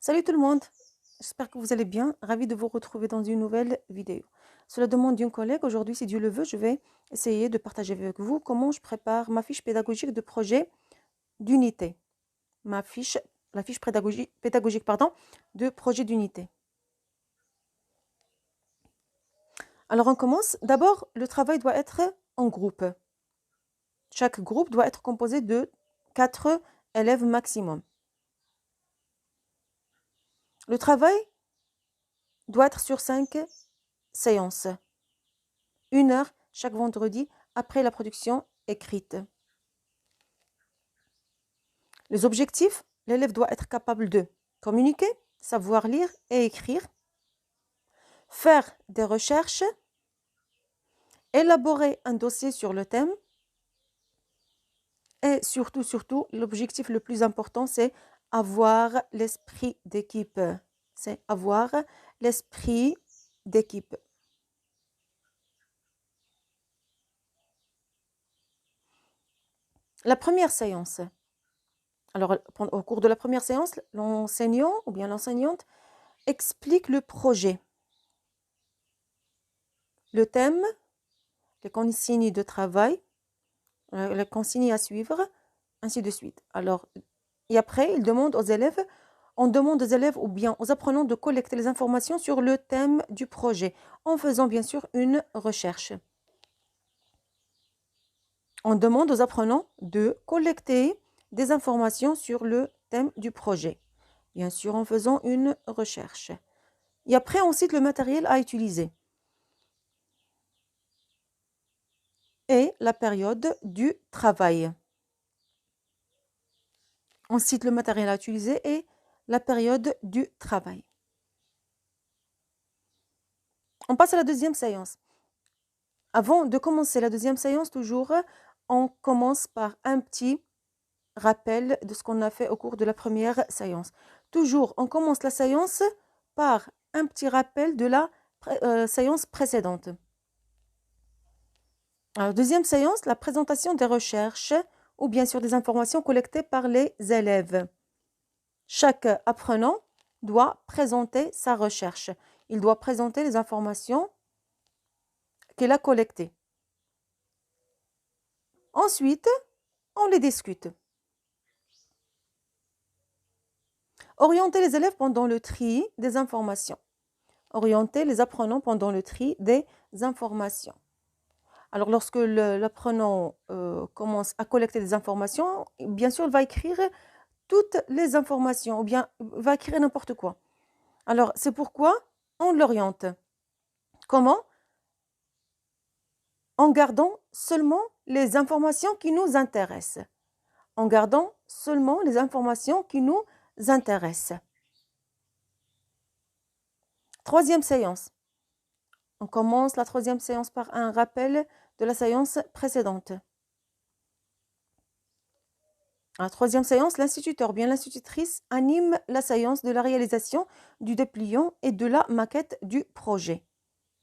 Salut tout le monde, j'espère que vous allez bien. Ravi de vous retrouver dans une nouvelle vidéo. Sur la demande d'une collègue, aujourd'hui, si Dieu le veut, je vais essayer de partager avec vous comment je prépare ma fiche pédagogique de projet d'unité. La fiche pédagogique, de projet d'unité. Alors on commence. D'abord, le travail doit être en groupe. Chaque groupe doit être composé de 4 élèves maximum. Le travail doit être sur 5 séances. 1 heure chaque vendredi après la production écrite. Les objectifs, l'élève doit être capable de communiquer, savoir lire et écrire, faire des recherches, élaborer un dossier sur le thème et surtout, l'objectif le plus important, c'est avoir l'esprit d'équipe. C'est avoir l'esprit d'équipe. La première séance. Alors, au cours de la première séance, l'enseignant ou bien l'enseignante explique le projet, le thème, les consignes de travail, les consignes à suivre, ainsi de suite. Alors, et après, on demande aux élèves ou bien aux apprenants de collecter les informations sur le thème du projet, en faisant bien sûr une recherche. On demande aux apprenants de collecter des informations sur le thème du projet, bien sûr en faisant une recherche. Et après, on cite le matériel à utiliser et la période du travail. On cite le matériel à utiliser et la période du travail. On passe à la deuxième séance. Avant de commencer la deuxième séance, toujours, on commence par un petit rappel de ce qu'on a fait au cours de la première séance. Toujours, on commence la séance par un petit rappel de la séance précédente. Alors, deuxième séance, la présentation des recherches ou bien sûr des informations collectées par les élèves. Chaque apprenant doit présenter sa recherche. Il doit présenter les informations qu'il a collectées. Ensuite, on les discute. Orienter les élèves pendant le tri des informations. Orienter les apprenants pendant le tri des informations. Alors, lorsque l'apprenant commence à collecter des informations, bien sûr, il va écrire toutes les informations ou bien va écrire n'importe quoi. Alors, c'est pourquoi on l'oriente. Comment? En gardant seulement les informations qui nous intéressent. En gardant seulement les informations qui nous intéressent. Troisième séance. On commence la troisième séance par un rappel de la séance précédente. À la troisième séance, l'instituteur, bien l'institutrice, anime la séance de la réalisation du dépliant et de la maquette du projet.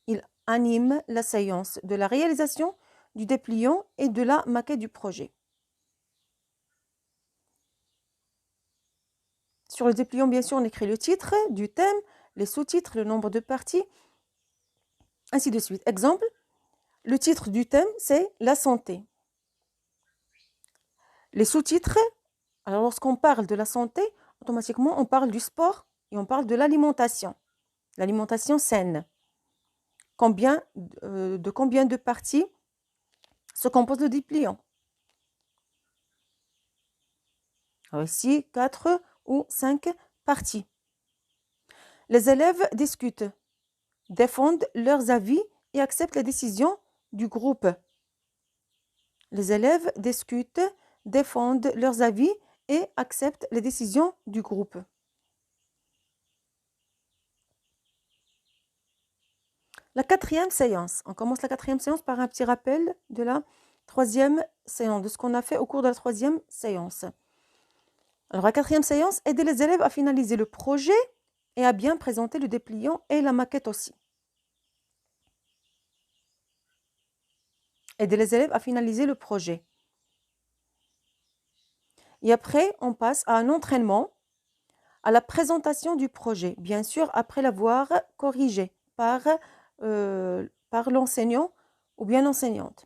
Il anime la séance de la réalisation du dépliant et de la maquette du projet. Sur le dépliant, bien sûr, on écrit le titre du thème, les sous-titres, le nombre de parties, ainsi de suite. Exemple, le titre du thème, c'est la santé. Les sous-titres, alors lorsqu'on parle de la santé, automatiquement, on parle du sport et on parle de l'alimentation. L'alimentation saine. De combien de parties se compose le dépliant? Ici, 4 ou 5 parties. Les élèves discutent, défendent leurs avis et acceptent les décisions du groupe. Les élèves discutent, défendent leurs avis et acceptent les décisions du groupe. La quatrième séance. On commence la quatrième séance par un petit rappel de la troisième séance, de ce qu'on a fait au cours de la troisième séance. Alors, la quatrième séance, aider les élèves à finaliser le projet et à bien présenter le dépliant et la maquette aussi. Aider les élèves à finaliser le projet. Et après, on passe à un entraînement à la présentation du projet, bien sûr après l'avoir corrigé par l'enseignant ou bien l'enseignante.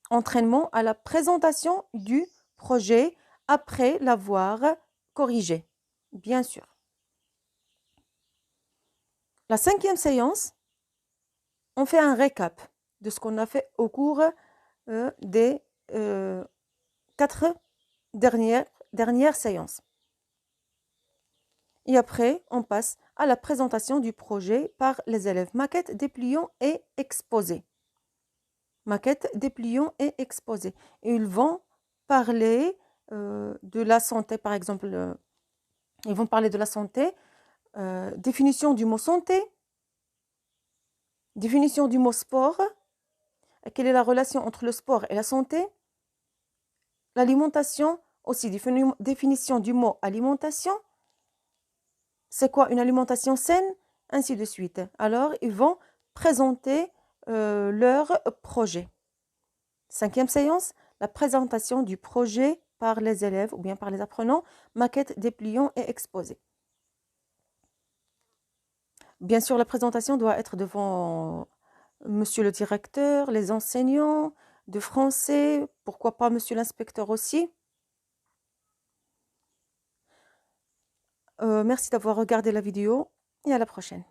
Entraînement à la présentation du projet après l'avoir corrigé, bien sûr. La 5e séance, on fait un récap de ce qu'on a fait au cours des 4 dernières séances. Et après, on passe à la présentation du projet par les élèves. Maquette, dépliant et exposé. Maquette, dépliant et exposé. Et ils vont parler de la santé, par exemple. Ils vont parler de la santé. Définition du mot santé. Définition du mot sport. Quelle est la relation entre le sport et la santé? L'alimentation aussi. Définition du mot alimentation. C'est quoi une alimentation saine? Ainsi de suite. Alors, ils vont présenter leur projet. 5e séance, la présentation du projet par les élèves ou bien par les apprenants, maquette, dépliant et exposé. Bien sûr, la présentation doit être devant monsieur le directeur, les enseignants de français, pourquoi pas monsieur l'inspecteur aussi. Merci d'avoir regardé la vidéo et à la prochaine.